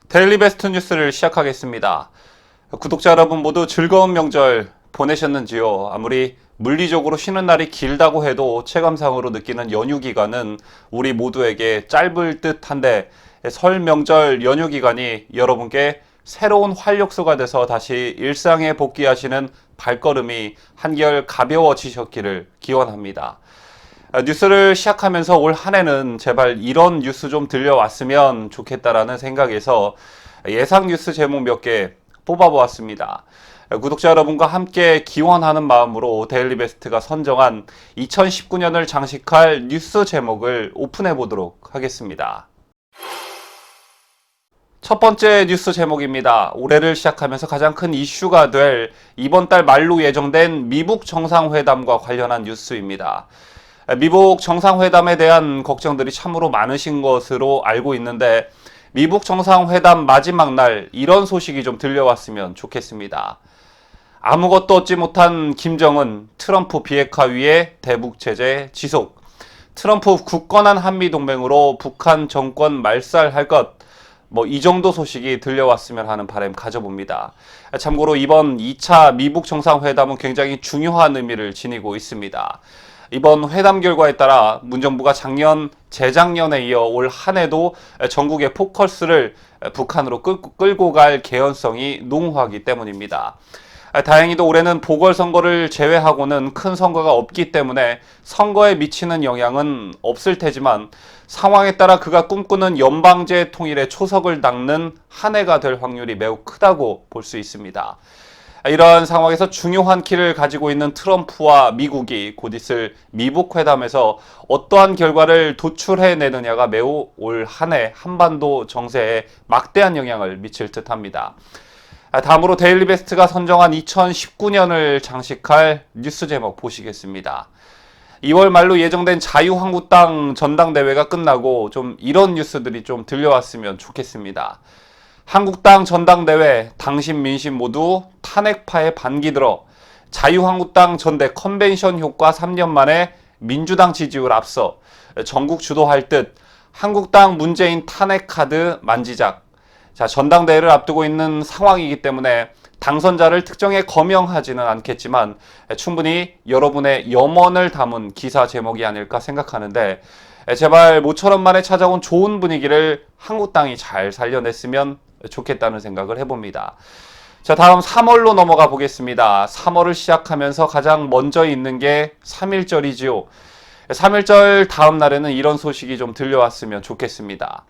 데일리 베스트 뉴스를 시작하겠습니다. 구독자 여러분 모두 즐거운 명절 보내셨는지요? 아무리 물리적으로 쉬는 날이 길다고 해도 체감상으로 느끼는 연휴 기간은 우리 모두에게 짧을 듯한데 설 명절 연휴 기간이 여러분께 새로운 활력소가 돼서 다시 일상에 복귀하시는 발걸음이 한결 가벼워지셨기를 기원합니다. 뉴스를 시작하면서 올 한 해는 제발 이런 뉴스 좀 들려왔으면 좋겠다라는 생각에서 예상 뉴스 제목 몇 개 뽑아보았습니다. 구독자 여러분과 함께 기원하는 마음으로 데일리 베스트가 선정한 2019년을 장식할 뉴스 제목을 오픈해 보도록 하겠습니다. 첫 번째 뉴스 제목입니다. 올해를 시작하면서 가장 큰 이슈가 될 이번 달 말로 예정된 미북 정상회담과 관련한 뉴스입니다. 미북 정상회담에 대한 걱정들이 참으로 많으신 것으로 알고 있는데 미북 정상회담 마지막 날 이런 소식이 좀 들려왔으면 좋겠습니다. 아무것도 얻지 못한 김정은, 트럼프 비핵화 위에 대북 제재 지속, 트럼프 굳건한 한미동맹으로 북한 정권 말살할 것, 이 정도 소식이 들려왔으면 하는 바람 가져봅니다. 참고로 이번 2차 미북 정상회담은 굉장히 중요한 의미를 지니고 있습니다. 이번 회담 결과에 따라 문정부가 작년, 재작년에 이어 올 한 해도 전국의 포커스를 북한으로 끌고 갈 개연성이 농후하기 때문입니다. 다행히도 올해는 보궐선거를 제외하고는 큰 선거가 없기 때문에 선거에 미치는 영향은 없을 테지만 상황에 따라 그가 꿈꾸는 연방제 통일의 초석을 닦는 한 해가 될 확률이 매우 크다고 볼 수 있습니다. 이러한 상황에서 중요한 키를 가지고 있는 트럼프와 미국이 곧 있을 미북 회담에서 어떠한 결과를 도출해내느냐가 매우 올 한 해 한반도 정세에 막대한 영향을 미칠 듯합니다. 다음으로 데일리 베스트가 선정한 2019년을 장식할 뉴스 제목 보시겠습니다. 2월 말로 예정된 자유한국당 전당대회가 끝나고 좀 이런 뉴스들이 좀 들려왔으면 좋겠습니다. 한국당 전당대회 당심 민심 모두 탄핵파에 반기 들어 자유한국당 전대 컨벤션 효과 3년 만에 민주당 지지율 앞서 전국 주도할 듯 한국당 문재인 탄핵 카드 만지작. 전당대회를 앞두고 있는 상황이기 때문에 당선자를 특정해 거명하지는 않겠지만 충분히 여러분의 염원을 담은 기사 제목이 아닐까 생각하는데 제발 모처럼 만에 찾아온 좋은 분위기를 한국당이 잘 살려냈으면 좋겠다는 생각을 해봅니다. 자, 다음 3월로 넘어가 보겠습니다. 3월을 시작하면서 가장 먼저 있는 게 3.1절이지요. 3.1절 다음 날에는 이런 소식이 좀 들려왔으면 좋겠습니다.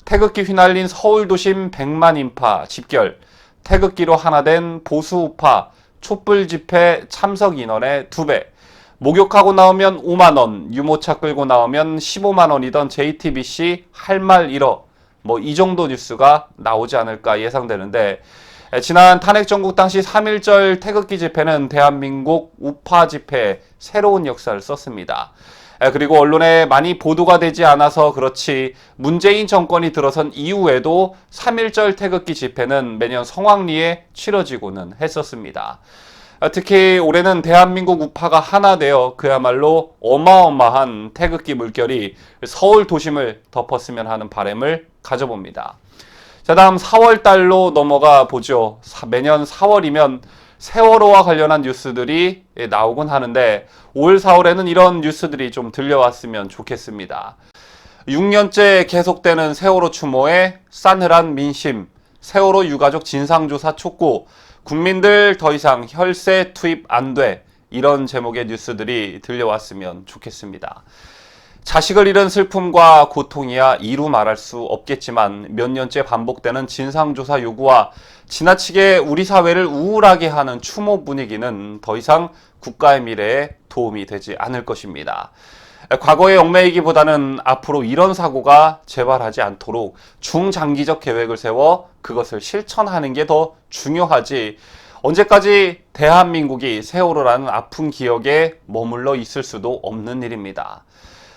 태극기 휘날린 서울 도심 100만 인파 집결, 태극기로 하나 된 보수 우파 촛불 집회 참석 인원의 2배, 목욕하고 나오면 5만 원, 유모차 끌고 나오면 15만 원이던 JTBC 할 말 잃어. 이 정도 뉴스가 나오지 않을까 예상되는데 지난 탄핵 정국 당시 3.1절 태극기 집회는 대한민국 우파 집회에 새로운 역사를 썼습니다. 그리고 언론에 많이 보도가 되지 않아서 그렇지 문재인 정권이 들어선 이후에도 3.1절 태극기 집회는 매년 성황리에 치러지고는 했었습니다. 특히 올해는 대한민국 우파가 하나 되어 그야말로 어마어마한 태극기 물결이 서울 도심을 덮었으면 하는 바람을 가져봅니다. 자, 다음 4월 달로 넘어가 보죠. 매년 4월이면 세월호와 관련한 뉴스들이 나오곤 하는데 올 4월에는 이런 뉴스들이 좀 들려왔으면 좋겠습니다. 6년째 계속되는 세월호 추모에 싸늘한 민심, 세월호 유가족 진상조사 촉구, 국민들 더 이상 혈세 투입 안 돼, 이런 제목의 뉴스들이 들려왔으면 좋겠습니다. 자식을 잃은 슬픔과 고통이야 이루 말할 수 없겠지만 몇 년째 반복되는 진상조사 요구와 지나치게 우리 사회를 우울하게 하는 추모 분위기는 더 이상 국가의 미래에 도움이 되지 않을 것입니다. 과거에 얽매이기보다는 앞으로 이런 사고가 재발하지 않도록 중장기적 계획을 세워 그것을 실천하는 게 더 중요하지, 언제까지 대한민국이 세월호라는 아픈 기억에 머물러 있을 수도 없는 일입니다.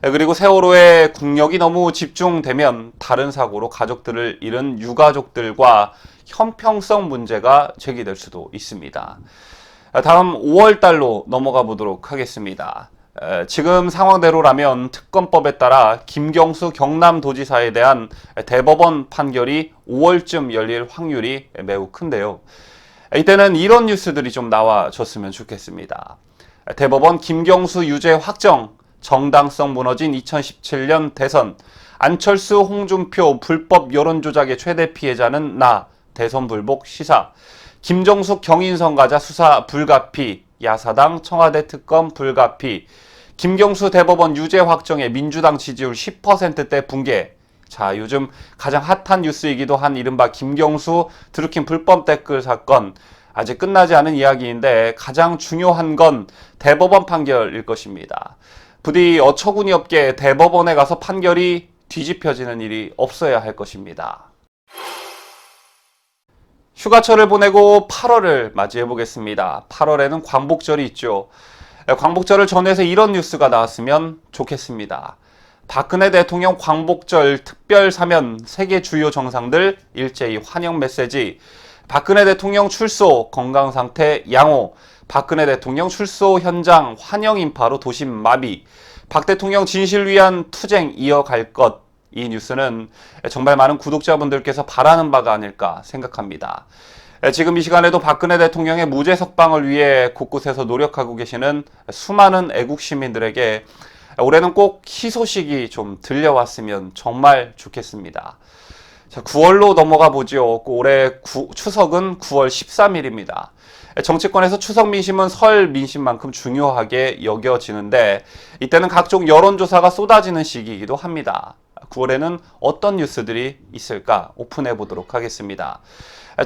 그리고 세월호에 국력이 너무 집중되면 다른 사고로 가족들을 잃은 유가족들과 형평성 문제가 제기될 수도 있습니다. 다음 5월 달로 넘어가 보도록 하겠습니다. 지금 상황대로라면 특검법에 따라 김경수 경남도지사에 대한 대법원 판결이 5월쯤 열릴 확률이 매우 큰데요. 이때는 이런 뉴스들이 좀 나와줬으면 좋겠습니다. 대법원 김경수 유죄 확정, 정당성 무너진 2017년 대선, 안철수 홍준표 불법 여론조작의 최대 피해자는 나, 대선 불복 시사, 김정숙 경인선 가자 수사 불가피, 야사당 청와대 특검 불가피, 김경수 대법원 유죄 확정에 민주당 지지율 10%대 붕괴. 자, 요즘 가장 핫한 뉴스이기도 한 이른바 김경수 드루킹 불법 댓글 사건. 아직 끝나지 않은 이야기인데 가장 중요한 건 대법원 판결일 것입니다. 부디 어처구니 없게 대법원에 가서 판결이 뒤집혀지는 일이 없어야 할 것입니다. 휴가철을 보내고 8월을 맞이해 보겠습니다. 8월에는 광복절이 있죠. 광복절을 전해서 이런 뉴스가 나왔으면 좋겠습니다. 박근혜 대통령 광복절 특별 사면 세계 주요 정상들 일제히 환영 메시지, 박근혜 대통령 출소 건강 상태 양호, 박근혜 대통령 출소 현장 환영 인파로 도심 마비, 박 대통령 진실 위한 투쟁 이어갈 것. 이 뉴스는 정말 많은 구독자분들께서 바라는 바가 아닐까 생각합니다. 지금 이 시간에도 박근혜 대통령의 무죄 석방을 위해 곳곳에서 노력하고 계시는 수많은 애국 시민들에게 올해는 꼭 희소식이 좀 들려왔으면 정말 좋겠습니다. 자, 9월로 넘어가 보죠. 올해 추석은 9월 13일입니다. 정치권에서 추석 민심은 설 민심만큼 중요하게 여겨지는데 이때는 각종 여론조사가 쏟아지는 시기이기도 합니다. 9월에는 어떤 뉴스들이 있을까 오픈해 보도록 하겠습니다.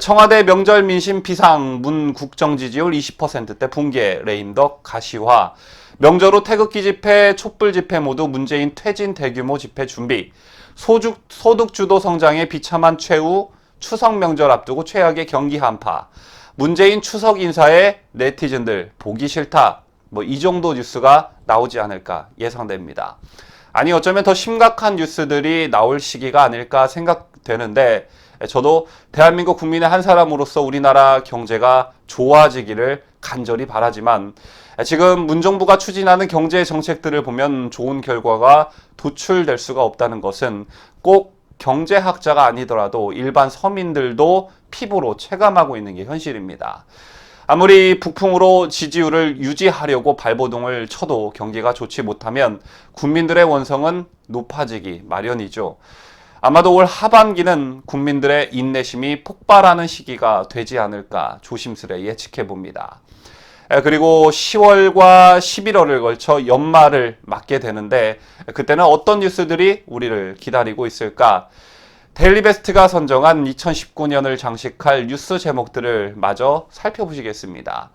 청와대 명절 민심 비상, 문 국정 지지율 20%대 붕괴, 레임덕 가시화, 명절 후 태극기 집회, 촛불 집회 모두 문재인 퇴진 대규모 집회 준비, 소득 주도 성장에 비참한 최후, 추석 명절 앞두고 최악의 경기 한파, 문재인 추석 인사에 네티즌들 보기 싫다, 이 정도 뉴스가 나오지 않을까 예상됩니다. 아니 어쩌면 더 심각한 뉴스들이 나올 시기가 아닐까 생각되는데 저도 대한민국 국민의 한 사람으로서 우리나라 경제가 좋아지기를 간절히 바라지만 지금 문정부가 추진하는 경제 정책들을 보면 좋은 결과가 도출될 수가 없다는 것은 꼭 경제학자가 아니더라도 일반 서민들도 피부로 체감하고 있는 게 현실입니다. 아무리 북풍으로 지지율을 유지하려고 발버둥을 쳐도 경기가 좋지 못하면 국민들의 원성은 높아지기 마련이죠. 아마도 올 하반기는 국민들의 인내심이 폭발하는 시기가 되지 않을까 조심스레 예측해 봅니다. 그리고 10월과 11월을 걸쳐 연말을 맞게 되는데 그때는 어떤 뉴스들이 우리를 기다리고 있을까? 데일리베스트가 선정한 2019년을 장식할 뉴스 제목들을 마저 살펴보시겠습니다.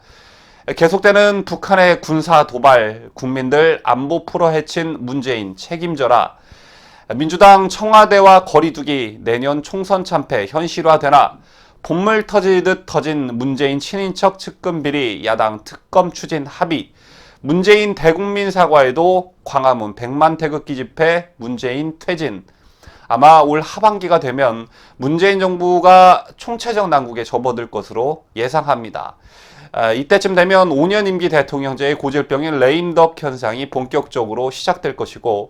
계속되는 북한의 군사 도발, 국민들 안보 풀어 헤친 문재인 책임져라. 민주당 청와대와 거리두기, 내년 총선 참패 현실화되나. 본물 터지듯 터진 문재인 친인척 측근 비리, 야당 특검 추진 합의. 문재인 대국민 사과에도 광화문 100만 태극기 집회, 문재인 퇴진. 아마 올 하반기가 되면 문재인 정부가 총체적 난국에 접어들 것으로 예상합니다. 이때쯤 되면 5년 임기 대통령제의 고질병인 레임덕 현상이 본격적으로 시작될 것이고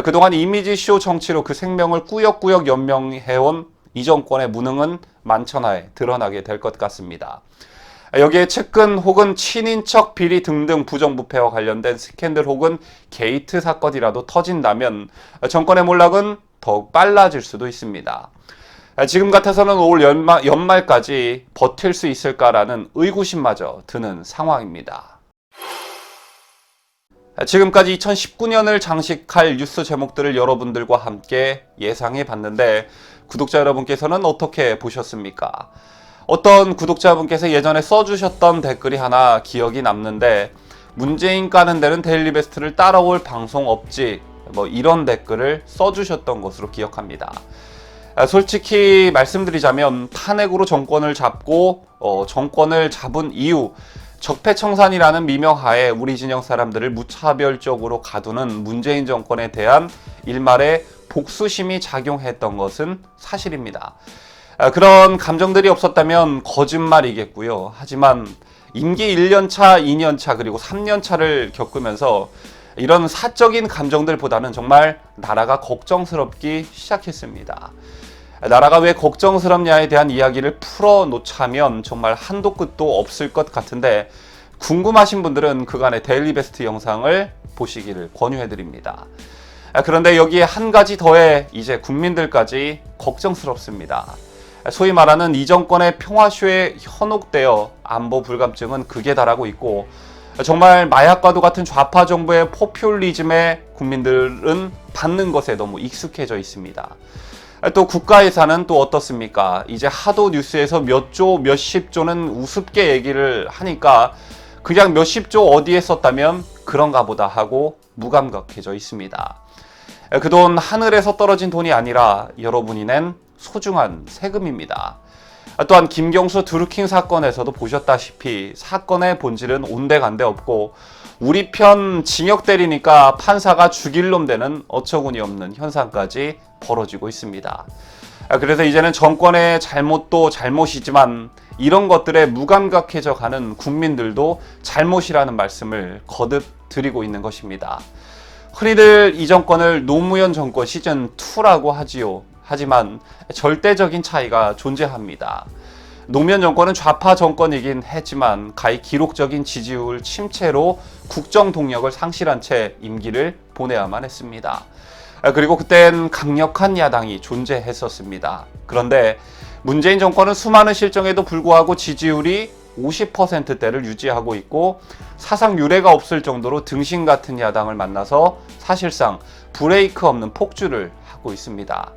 그동안 이미지쇼 정치로 그 생명을 꾸역꾸역 연명해온 이 정권의 무능은 만천하에 드러나게 될 것 같습니다. 여기에 측근 혹은 친인척 비리 등등 부정부패와 관련된 스캔들 혹은 게이트 사건이라도 터진다면 정권의 몰락은 더욱 빨라질 수도 있습니다. 지금 같아서는 올 연말까지 버틸 수 있을까라는 의구심마저 드는 상황입니다. 지금까지 2019년을 장식할 뉴스 제목들을 여러분들과 함께 예상해 봤는데 구독자 여러분께서는 어떻게 보셨습니까? 어떤 구독자분께서 예전에 써주셨던 댓글이 하나 기억이 남는데 문재인 까는 데는 데일리베스트를 따라올 방송 없지 이런 댓글을 써주셨던 것으로 기억합니다. 솔직히 말씀드리자면 탄핵으로 정권을 잡고 정권을 잡은 이후 적폐청산이라는 미명하에 우리 진영 사람들을 무차별적으로 가두는 문재인 정권에 대한 일말의 복수심이 작용했던 것은 사실입니다. 그런 감정들이 없었다면 거짓말이겠고요. 하지만 임기 1년차, 2년차 그리고 3년차를 겪으면서 이런 사적인 감정들보다는 정말 나라가 걱정스럽기 시작했습니다. 나라가 왜 걱정스럽냐에 대한 이야기를 풀어놓자면 정말 한도 끝도 없을 것 같은데, 궁금하신 분들은 그간의 데일리 베스트 영상을 보시기를 권유해드립니다. 그런데 여기에 한 가지 더해 이제 국민들까지 걱정스럽습니다. 소위 말하는 이 정권의 평화쇼에 현혹되어 안보 불감증은 극에 달하고 있고, 정말 마약과도 같은 좌파 정부의 포퓰리즘에 국민들은 받는 것에 너무 익숙해져 있습니다. 또 국가 예산은 또 어떻습니까? 이제 하도 뉴스에서 몇 조, 몇십 조는 우습게 얘기를 하니까 그냥 몇십 조 어디에 썼다면 그런가 보다 하고 무감각해져 있습니다. 그 돈 하늘에서 떨어진 돈이 아니라 여러분이 낸 소중한 세금입니다. 또한 김경수 드루킹 사건에서도 보셨다시피 사건의 본질은 온데간데 없고, 우리 편 징역 때리니까 판사가 죽일 놈 되는 어처구니 없는 현상까지 벌어지고 있습니다. 그래서 이제는 정권의 잘못도 잘못이지만 이런 것들에 무감각해져 가는 국민들도 잘못이라는 말씀을 거듭 드리고 있는 것입니다. 흔히들 이 정권을 노무현 정권 시즌2라고 하지요. 하지만 절대적인 차이가 존재합니다. 노무현 정권은 좌파 정권이긴 했지만 가히 기록적인 지지율 침체로 국정 동력을 상실한 채 임기를 보내야만 했습니다. 그리고 그땐 강력한 야당이 존재했었습니다. 그런데 문재인 정권은 수많은 실정에도 불구하고 지지율이 50%대를 유지하고 있고, 사상 유례가 없을 정도로 등신 같은 야당을 만나서 사실상 브레이크 없는 폭주를 하고 있습니다.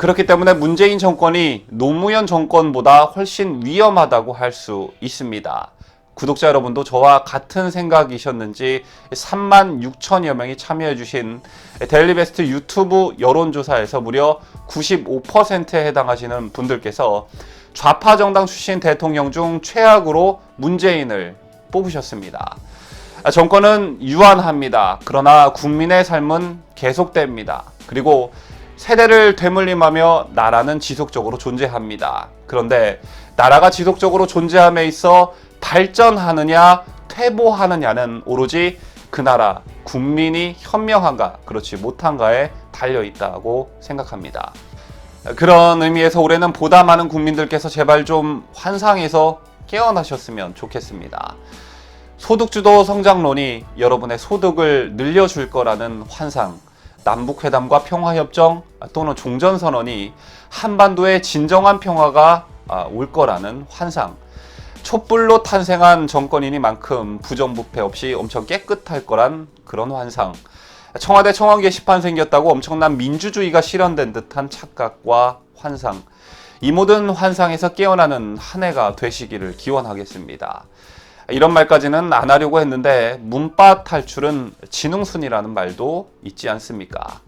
그렇기 때문에 문재인 정권이 노무현 정권보다 훨씬 위험하다고 할 수 있습니다. 구독자 여러분도 저와 같은 생각이셨는지 36,000여 명이 참여해주신 데일리베스트 유튜브 여론조사에서 무려 95%에 해당하시는 분들께서 좌파 정당 출신 대통령 중 최악으로 문재인을 뽑으셨습니다. 정권은 유한합니다. 그러나 국민의 삶은 계속됩니다. 그리고 세대를 되물림하며 나라는 지속적으로 존재합니다. 그런데 나라가 지속적으로 존재함에 있어 발전하느냐 퇴보하느냐는 오로지 그 나라 국민이 현명한가 그렇지 못한가에 달려있다고 생각합니다. 그런 의미에서 올해는 보다 많은 국민들께서 제발 좀 환상에서 깨어나셨으면 좋겠습니다. 소득주도 성장론이 여러분의 소득을 늘려줄 거라는 환상, 남북회담과 평화협정 또는 종전선언이 한반도의 진정한 평화가 올 거라는 환상, 촛불로 탄생한 정권이니만큼 부정부패 없이 엄청 깨끗할 거란 그런 환상, 청와대 청원 게시판 생겼다고 엄청난 민주주의가 실현된 듯한 착각과 환상, 이 모든 환상에서 깨어나는 한 해가 되시기를 기원하겠습니다. 이런 말까지는 안 하려고 했는데 문바 탈출은 지능순이라는 말도 있지 않습니까?